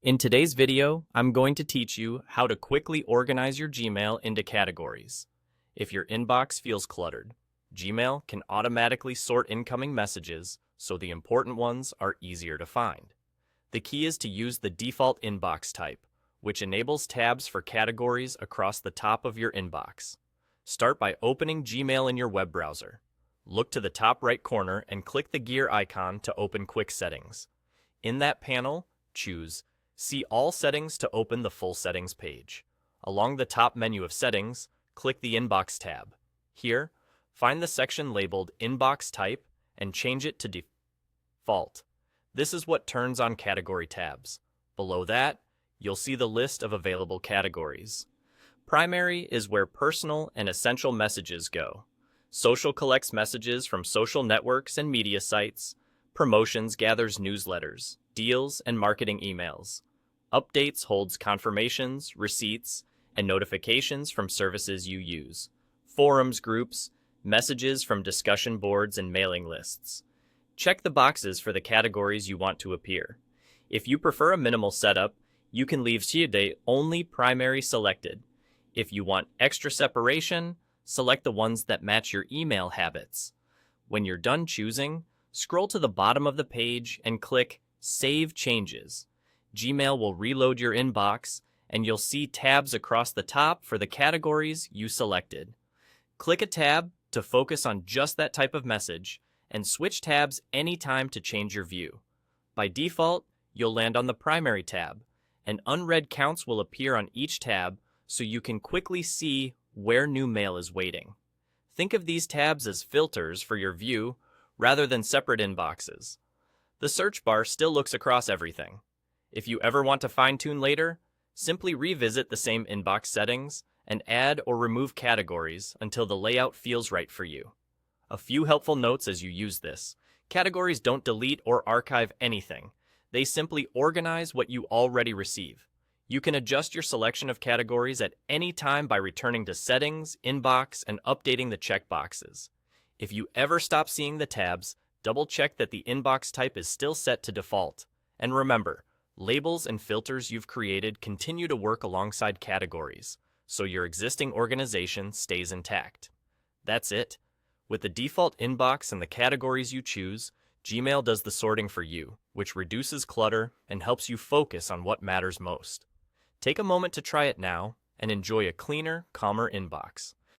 In today's video, I'm going to teach you how to quickly organize your Gmail into categories. If your inbox feels cluttered, Gmail can automatically sort incoming messages so the important ones are easier to find. The key is to use the default inbox type, which enables tabs for categories across the top of your inbox. Start by opening Gmail in your web browser. Look to the top right corner and click the gear icon to open Quick Settings. In that panel, choose See All Settings to open the full settings page. Along the top menu of Settings, click the Inbox tab. Here, find the section labeled Inbox Type and change it to Default. This is what turns on category tabs. Below that, you'll see the list of available categories. Primary is where personal and essential messages go. Social collects messages from social networks and media sites. Promotions gathers newsletters, deals, and marketing emails. Updates holds confirmations, receipts, and notifications from services you use. Forums groups, messages from discussion boards and mailing lists. Check the boxes for the categories you want to appear. If you prefer a minimal setup, you can leave Date only primary selected. If you want extra separation, select the ones that match your email habits. When you're done choosing, scroll to the bottom of the page and click Save Changes. Gmail will reload your inbox, and you'll see tabs across the top for the categories you selected. Click a tab to focus on just that type of message, and switch tabs anytime to change your view. By default, you'll land on the Primary tab, and unread counts will appear on each tab so you can quickly see where new mail is waiting. Think of these tabs as filters for your view rather than separate inboxes. The search bar still looks across everything. If you ever want to fine-tune later, simply revisit the same inbox settings and add or remove categories until the layout feels right for you. A few helpful notes as you use this. Categories don't delete or archive anything. They simply organize what you already receive. You can adjust your selection of categories at any time by returning to Settings, Inbox, and updating the checkboxes. If you ever stop seeing the tabs, double-check that the inbox type is still set to default. And remember, labels and filters you've created continue to work alongside categories, so your existing organization stays intact. That's it. With the default inbox and the categories you choose, Gmail does the sorting for you, which reduces clutter and helps you focus on what matters most. Take a moment to try it now and enjoy a cleaner, calmer inbox.